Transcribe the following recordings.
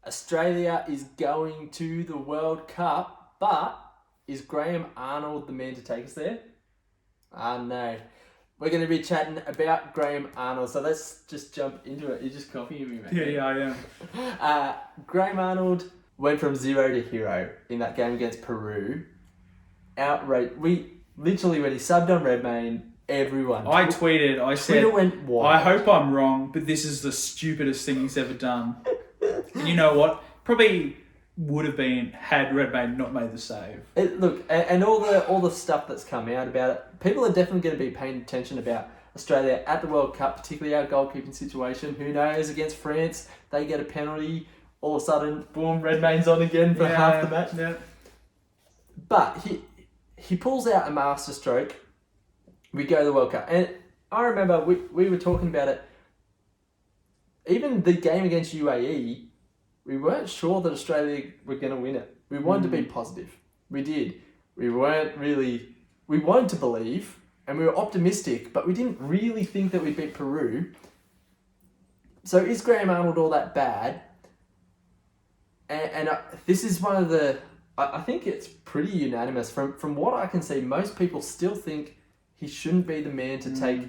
Australia is going to the World Cup, but is Graham Arnold the man to take us there? No. We're going to be chatting about Graham Arnold, so let's just jump into it. You're just copying me, mate. Yeah, I am. Graham Arnold went from zero to hero in that game against Peru. Outrage. When he subbed on Redmayne, everyone. I tweeted, I said, Twitter went wild. I hope I'm wrong, but this is the stupidest thing he's ever done. And you know what? Probably would have been had Redmayne not made the save. And all the stuff that's come out about it, people are definitely going to be paying attention about Australia at the World Cup, particularly our goalkeeping situation. Who knows, against France, they get a penalty, all of a sudden, boom, Redmayne's on again for half the match. Yeah. But he pulls out a masterstroke. We go to the World Cup. And I remember we were talking about it. Even the game against UAE, we weren't sure that Australia were going to win it. We wanted to be positive. We did. We wanted to believe, and we were optimistic, but we didn't really think that we'd beat Peru. So is Graham Arnold all that bad? And this is one of the... I think it's pretty unanimous. From what I can see, most people still think he shouldn't be the man to take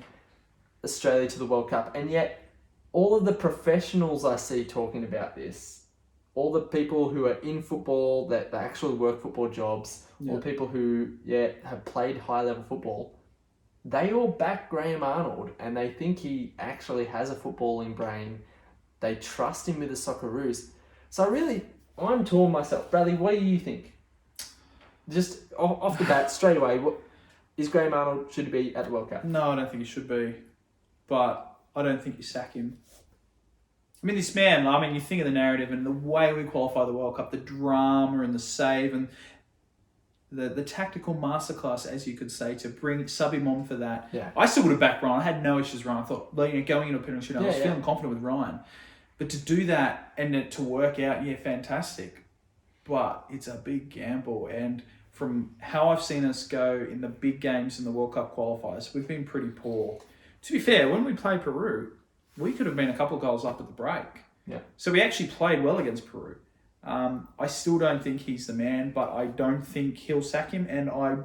Australia to the World Cup. And yet, all of the professionals I see talking about this, all the people who are in football, that actually work football jobs, all the people who have played high-level football, they all back Graham Arnold, and they think he actually has a footballing brain. They trust him with the Socceroos. So I'm torn myself. Bradley, what do you think? Just off the bat, straight away, is Graham Arnold, should he be at the World Cup? No, I don't think he should be. But I don't think you sack him. I mean, this man, you think of the narrative and the way we qualify the World Cup, the drama and the save and the tactical masterclass, as you could say, to sub him on for that. Yeah. I still would have backed Ryan. I had no issues with Ryan. I thought, going into a penalty shootout, I was feeling confident with Ryan. But to do that and to work out, fantastic. But it's a big gamble. And from how I've seen us go in the big games in the World Cup qualifiers, we've been pretty poor. To be fair, when we played Peru, we could have been a couple of goals up at the break. Yeah. So we actually played well against Peru. I still don't think he's the man, but I don't think he'll sack him, and I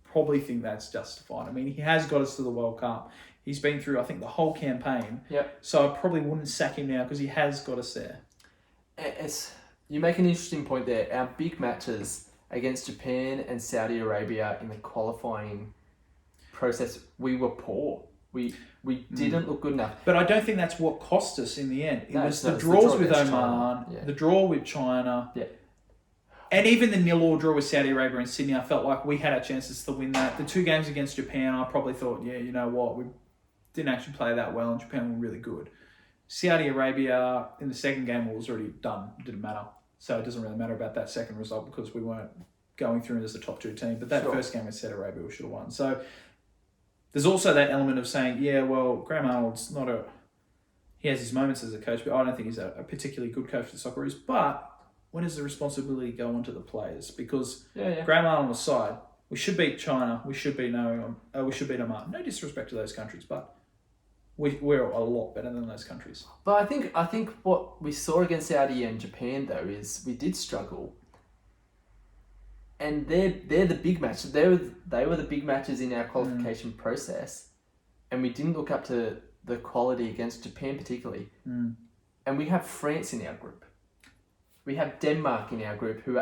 probably think that's justified. I mean, he has got us to the World Cup. He's been through, I think, the whole campaign. Yep. So I probably wouldn't sack him now because he has got us there. You make an interesting point there. Our big matches against Japan and Saudi Arabia in the qualifying process, we were poor. We didn't look good enough. But I don't think that's what cost us in the end. It was the draw draws with Oman, China. the draw with China, yeah, and even the 0-0 draw with Saudi Arabia and Sydney. I felt like we had our chances to win that. The two games against Japan, I probably thought, you know what, we didn't actually play that well, and Japan were really good. Saudi Arabia in the second game was already done. It didn't matter. So it doesn't really matter about that second result because we weren't going through as the top two team. But that first game with Saudi Arabia, we should have won. So there's also that element of saying, Graham Arnold's he has his moments as a coach, but I don't think he's a particularly good coach for the Socceroos. But when does the responsibility go onto the players? Because Graham Arnold aside, we should beat China, we should beat Oman. No disrespect to those countries, but we're a lot better than those countries. But I think what we saw against Saudi and Japan though is we did struggle. And they're the big matches. They were the big matches in our qualification process, and we didn't look up to the quality against Japan particularly. And we have France in our group. We have Denmark in our group who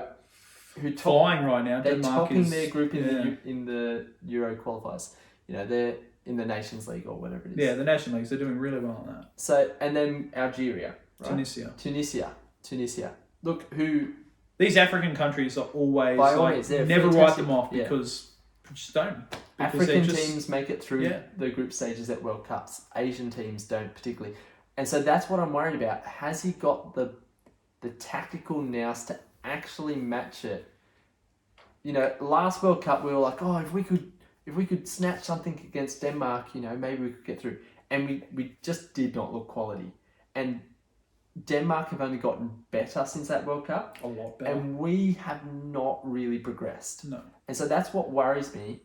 flying right now. They're Denmark topping their group in the Euro qualifiers. They're in the Nations League or whatever it is. Yeah, the Nations Leagues. They're doing really well on that. So and then Algeria, right? Tunisia. Look who. These African countries are always never write them off because just don't. African teams make it through the group stages at World Cups. Asian teams don't particularly. And so that's what I'm worried about. Has he got the tactical nous to actually match it? Last World Cup we were like, if we could snatch something against Denmark, maybe we could get through. And we just did not look quality. And Denmark have only gotten better since that World Cup. A lot better. And we have not really progressed. No. And so that's what worries me.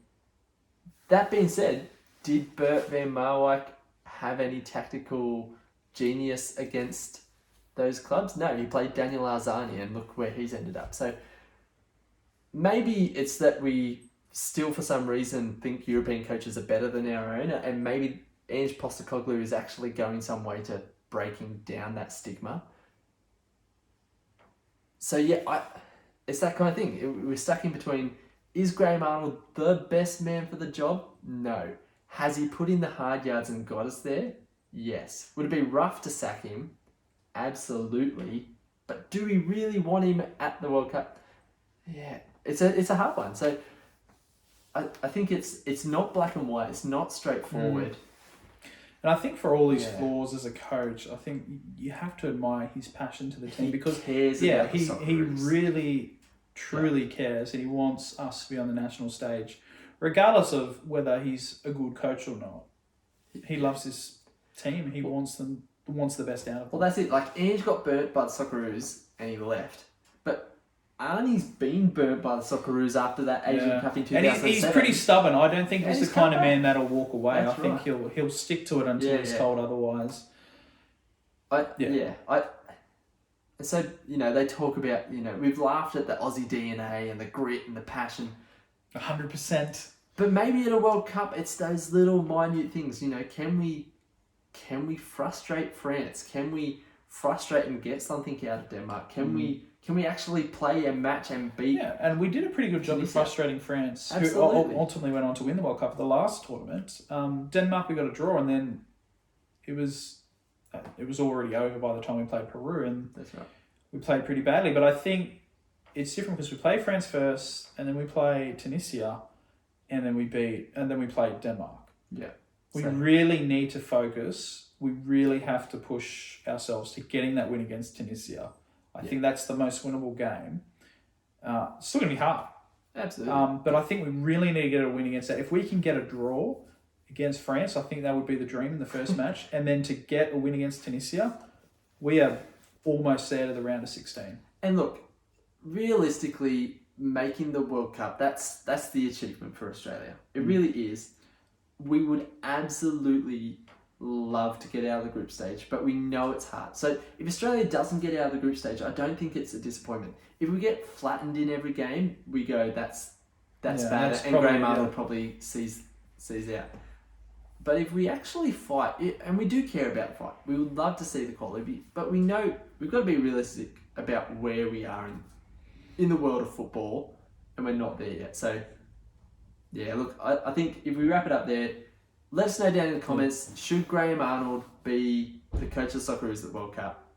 That being said, did Bert van Marwijk have any tactical genius against those clubs? No, he played Daniel Arzani, and look where he's ended up. So maybe it's that we still, for some reason, think European coaches are better than our own, and maybe Ange Postecoglou is actually going some way to breaking down that stigma. So yeah, it's that kind of thing. We're stuck in between. Is Graham Arnold the best man for the job? No. Has he put in the hard yards and got us there? Yes. Would it be rough to sack him? Absolutely. But do we really want him at the World Cup? Yeah, it's a hard one. So I think it's not black and white. It's not straightforward. And I think for all his flaws as a coach, I think you have to admire his passion to the team because cares he Socceroos. really truly cares, and he wants us to be on the national stage, regardless of whether he's a good coach or not. He loves his team. He wants the best out of them. Well, that's it. Like, Ange got burnt by the Socceroos and he left. But Arnie's been burnt by the Socceroos after that Asian Cup in 2007. And he's pretty stubborn. I don't think he's the kind of man that'll walk away. That's I think he'll stick to it until he's told otherwise. So, they talk about, we've laughed at the Aussie DNA and the grit and the passion. 100%. But maybe at a World Cup, it's those little minute things. Can we frustrate France? Can we frustrate and get something out of Denmark? Can we actually play a match and beat? Yeah, and we did a pretty good job of frustrating France, Absolutely. who ultimately went on to win the World Cup at the last tournament. Denmark, we got a draw, and then it was already over by the time we played Peru, and That's right. we played pretty badly. But I think it's different because we play France first, and then we play Tunisia, and then we play Denmark. Yeah. We really need to focus. We really have to push ourselves to getting that win against Tunisia. I think that's the most winnable game. It's still going to be hard. Absolutely. But I think we really need to get a win against that. If we can get a draw against France, I think that would be the dream in the first match. And then to get a win against Tunisia, we are almost there to the round of 16. And look, realistically, making the World Cup, that's the achievement for Australia. It really is. We would absolutely love to get out of the group stage, but we know it's hard. So if Australia doesn't get out of the group stage, I don't think it's a disappointment. If we get flattened in every game, we go, that's bad, and Graham Arnold probably sees out. But if we actually fight, and we do care about the fight, we would love to see the quality, but we know we've got to be realistic about where we are in the world of football, and we're not there yet. So, yeah, look, I think if we wrap it up there, let us know down in the comments, should Graham Arnold be the coach of Socceroos at the World Cup?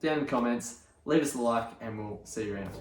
Down in the comments, leave us a like, and we'll see you around.